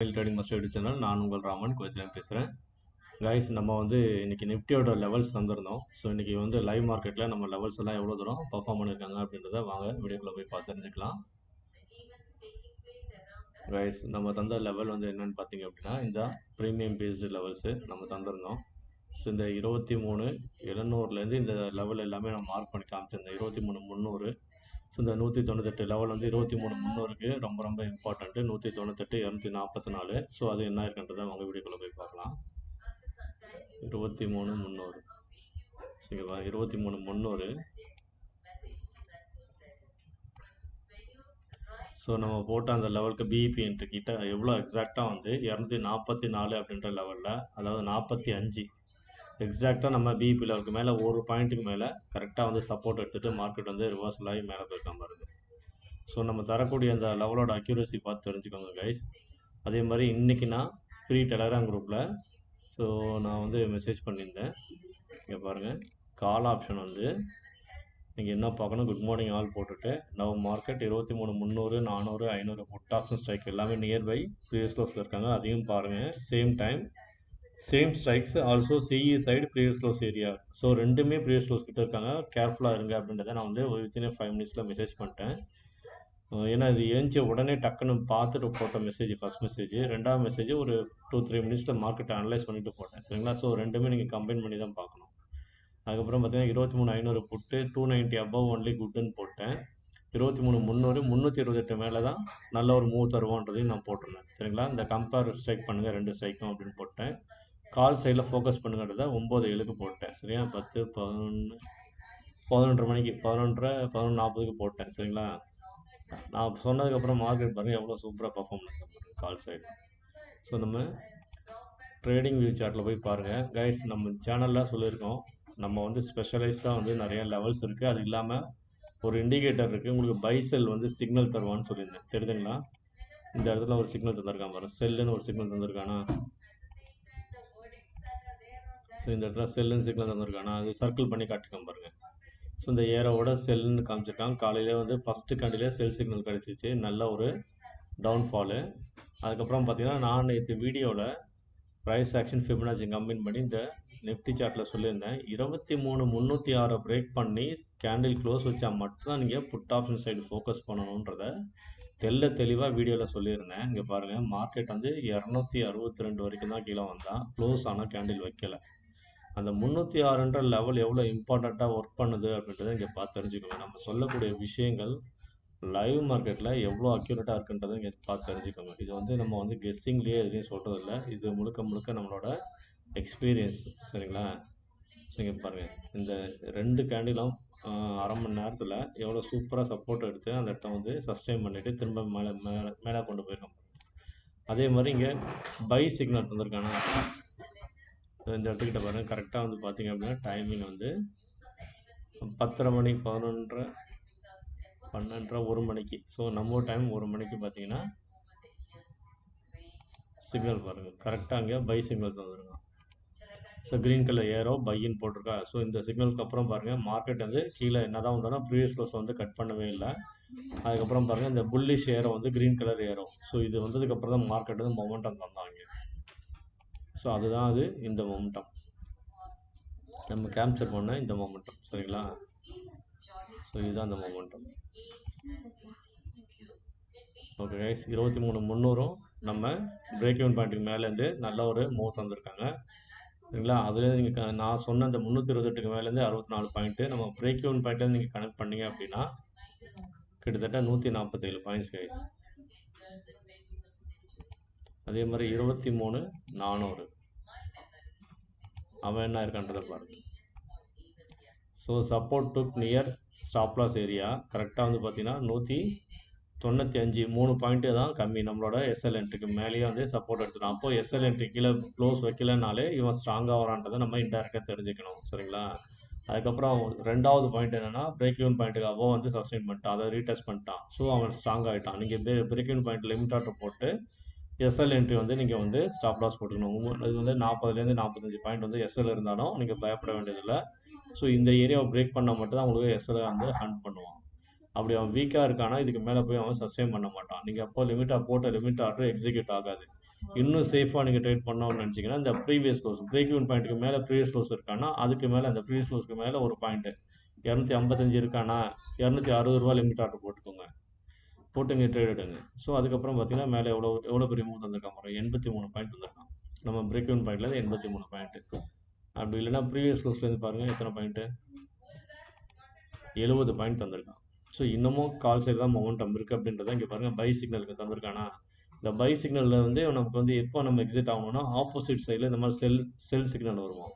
Trading master YouTube channel. நான் உங்கள் ராமன் கோயத்துலேருந்து பேசுகிறேன். கைஸ், நம்ம வந்து இன்றைக்கி நிஃப்டியோட லெவல்ஸ் தந்திருந்தோம். ஸோ இன்றைக்கி வந்து லைவ் மார்க்கெட்டில் நம்ம லெவல்ஸ் எல்லாம் எவ்வளோ தூரம் பர்ஃபார்ம் பண்ணியிருக்காங்க அப்படின்றத வாங்க வீடியோக்குள்ளே போய் பார்த்து தெரிஞ்சுக்கலாம். கைஸ், நம்ம தந்த லெவல் வந்து என்னென்னு பார்த்தீங்க அப்படின்னா, இந்த ப்ரீமியம் பேஸ்டு லெவல்ஸு நம்ம தந்திருந்தோம். ஸோ இந்த 23,700லேருந்து இந்த லெவல் எல்லாமே நம்ம மார்க் பண்ணி காமிச்சிருந்தேன். 23,300. ஸோ இந்த 198 லெவல் வந்து 23,300க்கு ரொம்ப ரொம்ப இம்பார்ட்டண்ட்டு. 198, 244. ஸோ அது என்ன இருக்குன்றதை அவங்க வீடியோக்குள்ளே போய் பார்க்கலாம். 23,300. சரிங்களா, 23,300. ஸோ நம்ம போட்ட அந்த லெவலுக்கு பிஇபி என்ட்ரி கிட்ட எவ்வளோ எக்ஸாக்டாக வந்து 244 அப்படின்ற லெவலில், அதாவது 45 எக்ஸாக்டாக நம்ம பிஇபி லெவலுக்கு மேலே ஒரு பாயிண்ட்டுக்கு மேலே கரெக்டாக வந்து சப்போர்ட் எடுத்துகிட்டு மார்க்கெட் வந்து ரிவர்சல் ஆகி மேலே போயிருக்காம இருக்குது. ஸோ நம்ம தரக்கூடிய அந்த லெவலோட அக்யூரசி பார்த்து தெரிஞ்சுக்கோங்க கைஸ். அதே மாதிரி இன்றைக்கி நான் ஃப்ரீ டெலகிராம் குரூப்பில் நான் வந்து மெசேஜ் பண்ணியிருந்தேன். இங்கே பாருங்கள், கால் ஆப்ஷன் வந்து நீங்கள் என்ன பார்க்கணும், குட் மார்னிங் ஆல் போட்டுட்டு now market 23,300, 400, 500 put option strike எல்லாமே நியர்பை ப்ரீவியஸ் க்ளோஸில் இருக்காங்க. அதையும் பாருங்கள். Same time same strikes also CE side previous close area. So ரெண்டுமே ப்ரீவியஸ் க்ளோஸ் கிட்ட இருக்காங்க. கேர்ஃபுல்லாக இருங்க அப்படின்றத நான் வந்து வித்தின் 5 மினிட்ஸில் மெசேஜ் பண்ணிட்டேன். ஏன்னா இது எழுந்த உடனே டக்குன்னு பார்த்துட்டு போட்ட மெசேஜ் ஃபஸ்ட் மெசேஜ். ரெண்டாவது மெசேஜ் ஒரு 2-3 மினிட்ஸில் மார்க்கெட்டை அனலைஸ் பண்ணிவிட்டு போட்டேன். சரிங்களா. ஸோ ரெண்டுமே நீங்கள் கம்பைன் பண்ணி தான் பார்க்கணும். அதுக்கப்புறம் பார்த்தீங்கன்னா 23,500 போட்டு 290 அபவ் ஒன்லி குட்டுன்னு போட்டேன். 23,300, 328 மேலே தான் நல்ல ஒரு மூவ் தருவோன்றதையும் நான் போட்டிருந்தேன். சரிங்களா. இந்த கம்பேர் ஸ்ட்ரைக் பண்ணுங்கள் ரெண்டு ஸ்ட்ரைக்கும் அப்படின்னு போட்டேன். கால் சைடில் ஃபோக்கஸ் பண்ணுங்கிறத 9:07க்கு போட்டேன். சரியா. 10, 11, 11:30 மணிக்கு 11:40க்கு போட்டேன். சரிங்களா. நான் சொன்னதுக்கப்புறம் மார்க்கெட் பாருங்கள் எவ்வளோ சூப்பராக பர்ஃபார்ம் பண்ணுறது கால் சைடு. ஸோ நம்ம ட்ரேடிங் வியூ சார்ட்டில் போய் பாருங்கள் கைஸ். நம்ம சேனலில் சொல்லியிருக்கோம், நம்ம வந்து ஸ்பெஷலைஸ்டாக வந்து நிறைய லெவல்ஸ் இருக்குது. அது இல்லாமல் ஒரு இண்டிகேட்டர் இருக்குது. உங்களுக்கு பை செல் வந்து சிக்னல் தருவான்னு சொல்லியிருந்தேன். தெரியுதுங்களா. இந்த இடத்துல ஒரு சிக்னல் தந்திருக்கான் பாருங்கள், செல்லுன்னு ஒரு சிக்னல் தந்திருக்கானா. ஸோ இந்த இடத்துல செல்லுன்னு சிக்னல் தந்திருக்கானா, அது சர்க்கிள் பண்ணி காட்டிருக்கான் பாருங்கள். ஸோ இந்த ஏரோவோட செல்லுன்னு காமிச்சிருக்காங்க. காலையிலே வந்து ஃபஸ்ட்டு கண்டிலே செல் சிக்னல் கிடச்சிச்சு, நல்ல ஒரு டவுன்ஃபாலு. அதுக்கப்புறம் பார்த்தீங்கன்னா நான் நேற்று வீடியோவில் ப்ரைஸ் ஆக்ஷன் ஃபிபனாச்சி கம்பைன் பண்ணி இந்த நிஃப்டி சார்ட்டில் சொல்லியிருந்தேன். 23,306 பிரேக் பண்ணி கேண்டில் க்ளோஸ் வச்சா மட்டும்தான் நீங்கள் புட் ஆப்ஷன் சைடு ஃபோக்கஸ் பண்ணணுன்றத தெளிவாக வீடியோவில் சொல்லியிருந்தேன். இங்கே பாருங்கள், மார்க்கெட் வந்து 262 வரைக்கும் தான் கீழே வந்தால் க்ளோஸ் ஆனால் கேண்டில் வைக்கலை. அந்த 306ன்ற லெவல் எவ்வளோ இம்பார்ட்டண்ட்டாக ஒர்க் பண்ணுது அப்படின்றத இங்கே பார்த்து தெரிஞ்சுக்கோங்க. நம்ம சொல்லக்கூடிய விஷயங்கள் லைவ் மார்க்கெட்டில் எவ்வளோ அக்யூரேட்டாக இருக்குன்றதை இங்கே பார்த்து தெரிஞ்சுக்கோங்க. இது வந்து நம்ம வந்து கெஸ்ஸிங்லேயே எதுவும் சொல்கிறதில்ல, இது முழுக்க நம்மளோட எக்ஸ்பீரியன்ஸ். சரிங்களா. ஸோ இங்கே பாருங்கள், இந்த ரெண்டு கேண்டிலும் அரை மணி நேரத்தில் எவ்வளோ சூப்பராக சப்போர்ட் எடுத்து அந்த இடத்த வந்து சஸ்டெயின் பண்ணிவிட்டு திரும்ப மேலே கொண்டு போயிருக்கோம். அதே மாதிரி இங்கே பை சிக்னல் தந்திருக்காங்க. இந்த இடத்துக்கிட்ட பாருங்கள், கரெக்டாக வந்து பார்த்தீங்க அப்படின்னா டைமிங் வந்து 10:30 மணி, 11:30, 12:30, 1 மணிக்கு. ஸோ நம்ம டைம் 1 மணிக்கு பார்த்தீங்கன்னா சிக்னல் பாருங்கள், கரெக்டாக அங்கே பை சிக்னல் தந்துருங்க. ஸோ க்ரீன் கலர் ஏரோ பையின்னு போட்டிருக்கா. ஸோ இந்த சிக்னலுக்கு அப்புறம் பாருங்கள், மார்க்கெட் வந்து கீழே என்ன தான் வந்தாலும் ப்ரீவியஸ் க்ளோஸ் வந்து கட் பண்ணவே இல்லை. அதுக்கப்புறம் பாருங்கள், இந்த புல்லிஷ் ஏரோ வந்து க்ரீன் கலர் ஏரோ. ஸோ இது வந்ததுக்கப்புறம் தான் மார்க்கெட் வந்து மொமெண்டம் தந்தாங்க. ஸோ அதுதான் அது, இந்த மொமெண்டம் நம்ம கேப்சர் பண்ண இந்த மொமெண்டம். சரிங்களா. ஸோ இதுதான் அந்த மொமெண்டம். ஓகே கைஸ், 23,300 நம்ம பிரேக் ஈவன் பாயிண்ட்டுக்கு மேலேருந்து நல்ல ஒரு மூவ் தந்திருக்காங்க. சரிங்களா. அதுலேருந்து நீங்கள் நான் சொன்ன அந்த 328க்கு மேலேருந்து 64 பாயிண்ட்டு நம்ம பிரேக் ஈவன் பாயிண்ட்லேருந்து நீங்கள் கனெக்ட் பண்ணிங்க அப்படின்னா கிட்டத்தட்ட 147 பாயிண்ட்ஸ் கைஸ். அதே மாதிரி 23,400 அவன் என்ன இருக்கான்றதை பாருங்கள். ஸோ சப்போர்ட் டுக் நியர் ஸ்டாப் லாஸ் ஏரியா. கரெக்டாக வந்து பார்த்தீங்கன்னா 195, 3 பாயிண்ட்டு தான் கம்மி. நம்மளோட எஸ்எல்என்ட்டுக்கு மேலேயே வந்து சப்போர்ட் எடுத்துடும். அப்போது எஸ்எல்என்ட்டு கீழே க்ளோஸ் வைக்கலனாலே இவன் ஸ்ட்ராங்காக வரான்றதை நம்ம இன்டெரக்டாக தெரிஞ்சுக்கணும். சரிங்களா. அதுக்கப்புறம் ரெண்டாவது பாயிண்ட் என்னென்னா, பிரேக் ஈவன் பாயிண்ட்டுக்கு அபோவ் வந்து சஸ்டெயின் பண்ணிட்டான், அதை ரீடெஸ்ட் பண்ணிட்டான். ஸோ அவன் ஸ்ட்ராங் ஆகிட்டான். நீங்கள் break even point limit order போட்டு எஸ்எல்என்ட்ரி வந்து நீங்கள் வந்து ஸ்டாப் லாஸ் போட்டுக்கணும். இது வந்து 40லேருந்து 45 பாயிண்ட் வந்து எஸ்எல் இருந்தாலும் நீங்கள் பயப்பட வேண்டியதில்லை. ஸோ இந்த ஏரியாவை பிரேக் பண்ணால் மட்டும் தான் உங்களுக்கு எஸ்எல் வந்து ஹண்ட் பண்ணுவான். அப்படி அவன் வீக்காக இருக்கானா இதுக்கு மேலே போய் அவன் சஸ்டெயின் பண்ண மாட்டான். நீங்கள் அப்போ லிமிட்டாக போட்ட லிமிட் ஆர்டர் எக்ஸிக்யூட் ஆகாது. இன்னும் சேஃபாக நீங்கள் ட்ரேட் பண்ணோம்னு நினச்சிங்கன்னா இந்த ப்ரீவியஸ் க்ளோஸ் பிரேக் ஈவன் பாயிண்ட்டுக்கு மேலே ப்ரீவியஸ் க்ளோஸ் இருக்கானா அதுக்கு மேலே அந்த ப்ரீவியஸ் க்ளோஸ்க்கு மேலே ஒரு பாயிண்ட்டு 255 இருக்கானா 260 லிமிட் ஆர்டர் போட்டுக்கோங்க, போட்டு இங்கே ட்ரேட் எடுங்க. ஸோ அதுக்கப்புறம் பார்த்தீங்கன்னா மேலே எவ்வளோ பெரிய மூவ் தந்திருக்கான் பாருங்க, 83 பாயிண்ட் தந்திருக்கான். நம்ம பிரேக் ஈவன் பாயிண்ட்லேருந்து 83 பாயிண்ட்டு. அப்படி இல்லைன்னா ப்ரீவியஸ் க்ளோஸ்லேருந்து பாருங்கள் எத்தனை பாயிண்ட்டு, 70 பாயிண்ட் தந்திருக்கான். ஸோ இன்னமும் கால் சைடு தான் மொமெண்டம் இருக்குது அப்படின்றத இங்கே பாருங்கள் பை சிக்னலுக்கு தந்திருக்கானா. இந்த பை சிக்னலில் வந்து நமக்கு வந்து எப்போ நம்ம எக்ஸிட் ஆகணும்னா ஆப்போசிட் சைடில் இந்த மாதிரி செல் சிக்னல் வருவோம்,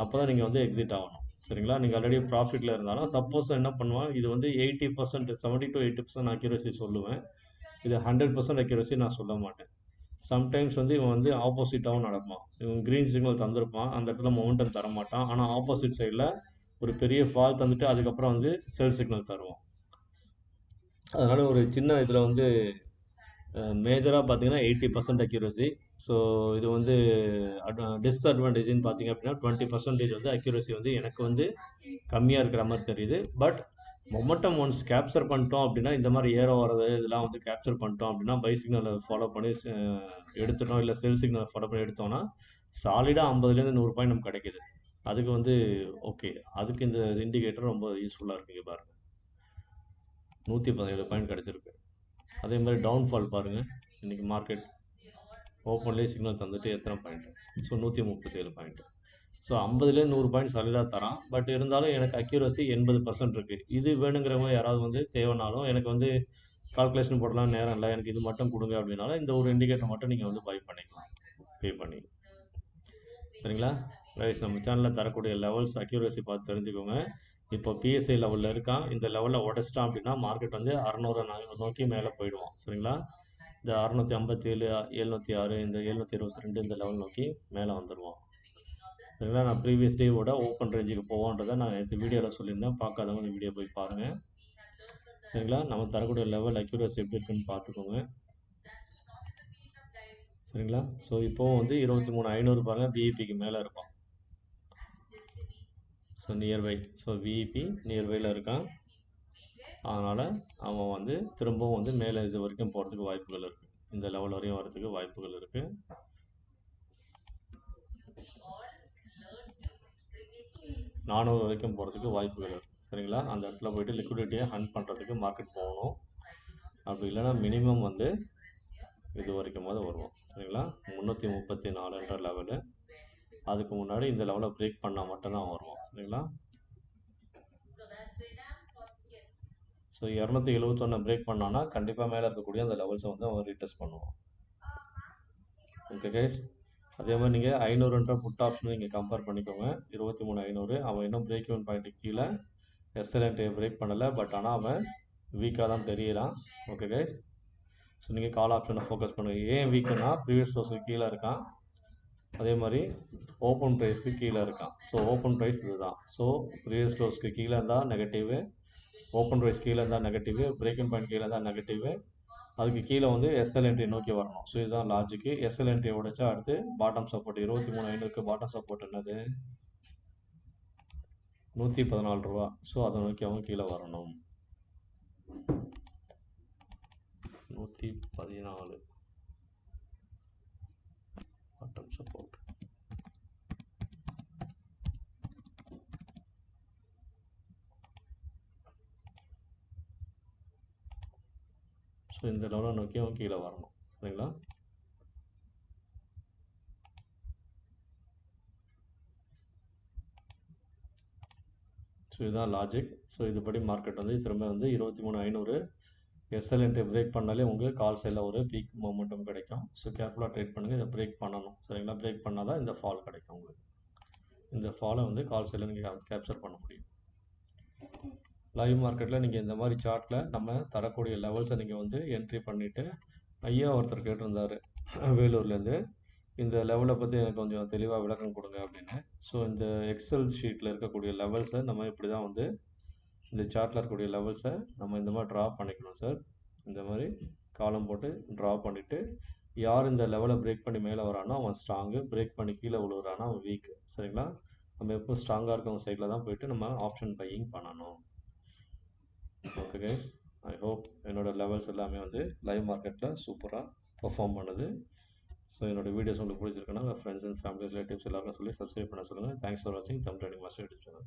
அப்போ தான் நீங்கள் வந்து எக்ஸிட் ஆகணும். சரிங்களா, நீங்கள் ஆல்ரெடி ப்ராஃபிட்டில் இருந்தாலும் சப்போஸ் என்ன பண்ணுவேன், இது வந்து 80% 70 to 80% அக்யூரசி சொல்லுவேன், இது 100% அக்யூரசி நான் சொல்ல மாட்டேன். சம்டைம்ஸ் வந்து இவன் வந்து ஆப்போசிட்டாகவும் நடப்பான். இவன் க்ரீன் சிக்னல் தந்திருப்பான், அந்த இடத்துல மொமெண்டம் தர மாட்டான், ஆனால் ஆப்போசிட் சைடில் ஒரு பெரிய ஃபால் தந்துட்டு அதுக்கப்புறம் வந்து செல் சிக்னல் தருவோம். அதனால் ஒரு சின்ன இதில் வந்து மேஜராக பார்த்தீங்கன்னா 80% அக்யூரசி. ஸோ இது வந்து டிஸ்அட்வான்டேஜ்னு பார்த்தீங்க அப்படின்னா 20% வந்து அக்யூரசி வந்து எனக்கு வந்து கம்மியாக இருக்கிற மாதிரி தெரியுது. பட் மொமெண்டம் ஒன்ஸ் கேப்சர் பண்ணிட்டோம் அப்படின்னா, இந்த மாதிரி ஏற வர்றது இதெல்லாம் வந்து கேப்சர் பண்ணிட்டோம் அப்படின்னா, பை சிக்னலை ஃபாலோ பண்ணி எடுத்துட்டோம், இல்லை செல் சிக்னலை ஃபாலோ பண்ணி எடுத்தோம்னா சாலிடாக 50லேருந்து 100 பாயிண்ட் நமக்கு கிடைக்கிது. அதுக்கு வந்து ஓகே, அதுக்கு இந்த இண்டிகேட்டர் ரொம்ப யூஸ்ஃபுல்லாக இருக்குங்க. பாருங்கள் 117 பாயிண்ட் கிடச்சிருக்கு. அதே மாதிரி டவுன்ஃபால் பாருங்கள், இன்றைக்கி மார்க்கெட் ஓப்பன்லேயே சிக்னல் தந்துட்டு எத்தனை பாயிண்ட்டு, ஸோ 137 பாயிண்ட்டு. ஸோ 50லேருந்து 100 பாயிண்ட் சாலிடாக தரான். பட் இருந்தாலும் எனக்கு அக்யூரசி 80% இருக்குது. இது வேணுங்கிறவங்க யாராவது வந்து தேவைனாலும் எனக்கு வந்து கால்குலேஷன் போடலாம் நேரம் இல்லை, எனக்கு இது மட்டும் கொடுங்க அப்படின்னாலும் இந்த ஒரு இண்டிகேட்டர் மட்டும் நீங்கள் வந்து பை பண்ணிக்கலாம் பே பண்ணி. சரிங்களா ரைஸ், நம்ம சேனலில் தரக்கூடிய லெவல்ஸ் அக்யூரசி பார்த்து தெரிஞ்சுக்கோங்க. இப்போ பிஎஸ்ஐ லெவலில் இருக்கான், இந்த லெவலில் உடச்சிட்டான் அப்படின்னா மார்க்கெட் வந்து 600 நோக்கி மேலே போயிடுவோம். சரிங்களா, இந்த 657 706 இந்த 722 இந்த லெவல் நோக்கி மேலே வந்துடுவோம். சரிங்களா, நான் ப்ரீவியஸ் டேவோட ஓப்பன் ரேஞ்சுக்கு போவோன்றதை நான் நேற்று வீடியோவில் சொல்லியிருந்தேன், பார்க்காதவங்க இந்த வீடியோ போய் பாருங்கள். சரிங்களா, நம்ம தரக்கூடிய லெவல் அக்யூரசி எப்படி இருக்குன்னு பார்த்துக்கோங்க. சரிங்களா, ஸோ இப்போவும் வந்து 23,500 பாருங்கள், பிஇபிக்கு மேலே இருப்பான். ஸோ நியர்பை, ஸோ விஇபி நியர்பையில் இருக்கான், அதனால் அவன் வந்து திரும்பவும் வந்து மேலே இது வரைக்கும் போகிறதுக்கு வாய்ப்புகள் இருக்குது, இந்த லெவல் வரையும் வரதுக்கு வாய்ப்புகள் இருக்குது. நானூறு வரைக்கும் போகிறதுக்கு வாய்ப்புகள் இருக்குது. சரிங்களா, அந்த இடத்துல போய்ட்டு லிக்விடிட்டியை ஹண்ட் பண்ணுறதுக்கு மார்க்கெட் போகணும். அப்படி இல்லைன்னா மினிமம் வந்து இது வரைக்கும் போது வருவோம். சரிங்களா, 334 லெவலு, அதுக்கு முன்னாடி இந்த லெவலை பிரேக் பண்ணால் மட்டும்தான் வருவோம். சரிங்களா, ஸோ 271 பிரேக் பண்ணோன்னா கண்டிப்பாக மேலே இருக்கக்கூடிய அந்த லெவல்ஸை வந்து அவன் ரீடெஸ்ட் பண்ணுவோம். ஓகே கைஸ், அதே மாதிரி நீங்கள் 500ன்ற புட் ஆப்ஷனும் நீங்கள் கம்பேர் பண்ணிக்கோங்க. 23,500 அவன் இன்னும் பிரேக் ஈவன் பாயிண்ட்டுக்கு கீழே எஸ்எல்என்டியை பிரேக் பண்ணலை, பட் ஆனால் அவன் வீக்காக தான் தெரியறான். ஓகே கைஸ், ஸோ நீங்கள் கால் ஆப்ஷனை ஃபோக்கஸ் பண்ணுங்கள். ஏன் வீக்குன்னா ப்ரீவியஸ் க்ளோஸுக்கு கீழே இருக்கான், அதே மாதிரி ஓப்பன் ப்ரைஸ்க்கு கீழே இருக்கான். ஸோ ஓப்பன் ப்ரைஸ் இதுதான். ஸோ ப்ரீவியஸ் க்ளோஸ்க்கு கீழே இருந்தால் நெகட்டிவ், ஓப்பன் ப்ரைஸ் கீழே இருந்தால் நெகட்டிவ், பிரேக்கிங் பாயிண்ட் கீழே இருந்தால் நெகட்டிவ், அதுக்கு கீழே வந்து எஸ்எல்என்டி நோக்கி வரணும். ஸோ இதுதான் லாஜிக்கு. எஸ்எல்என்டி உடைச்சா அடுத்து பாட்டம் சப்போர்ட் 23,500க்கு பாட்டம் சப்போர்ட் என்னது 114 ரூபா. ஸோ அதை நோக்கி அவங்க கீழே வரணும். 114 பாட்டம் சப்போர்ட். ஸோ இந்த லெவலை நோக்கி அவன் கீழே வரணும். சரிங்களா, ஸோ இதுதான் லாஜிக். ஸோ இதுபடி மார்க்கெட் வந்து திரும்ப வந்து 23,500 எஸ்எல்என்டி பிரேக் பண்ணாலே உங்களுக்கு கால் சைடில் ஒரு பீக் மொமெண்டம் கிடைக்கும். ஸோ கேர்ஃபுல்லாக ட்ரேட் பண்ணுங்கள், இதை பிரேக் பண்ணணும். சரிங்களா, பிரேக் பண்ணால் தான் இந்த ஃபால் கிடைக்கும் உங்களுக்கு. இந்த ஃபாலை வந்து கால் சைடில் நீங்கள் கேப்சர் பண்ண முடியும். லைவ் மார்க்கெட்டில் நீங்கள் இந்த மாதிரி சார்ட்டில் நம்ம தரக்கூடிய லெவல்ஸை நீங்கள் வந்து என்ட்ரி பண்ணிவிட்டு, ஐயா ஒருத்தர் கேட்டிருந்தார் வேலூர்லேருந்து, இந்த லெவலை பற்றி எனக்கு கொஞ்சம் தெளிவாக விளக்கம் கொடுங்க அப்படின்னு. ஸோ இந்த எக்ஸல் ஷீட்டில் இருக்கக்கூடிய லெவல்ஸை நம்ம இப்படி தான் வந்து இந்த சார்ட்டில் இருக்கக்கூடிய லெவல்ஸை நம்ம இந்த மாதிரி ட்ரா பண்ணிக்கணும் சார். இந்த மாதிரி காலம் போட்டு ட்ரா பண்ணிவிட்டு, யார் இந்த லெவலை பிரேக் பண்ணி மேலே வரானோ அவன் ஸ்ட்ராங்கு, பிரேக் பண்ணி கீழே விழுவுறானா அவன் வீக்கு. சரிங்களா, நம்ம எப்போ ஸ்ட்ராங்காக இருக்கவங்க சைடில் தான் போய்ட்டு நம்ம ஆப்ஷன் பையிங் பண்ணணும். ஓகே கைஸ், ஐ ஹோப் என்னோடய லெவல்ஸ் எல்லாமே வந்து லைவ் மார்க்கெட்டில் சூப்பராக பர்ஃபார்ம் பண்ணுது. ஸோ என்னோட வீடியோஸ் உங்களுக்கு பிடிச்சிருக்குன்னா உங்கள் ஃப்ரெண்ட்ஸ் அண்ட் ஃபேமிலி ரிலேட்டிவ்ஸ் எல்லாருக்கும் சொல்லி சப்ஸ்கிரைப் பண்ண சொல்லுங்கள். தேங்க்ஸ் ஃபார் வாட்சிங் Tamil trading master YouTube channel.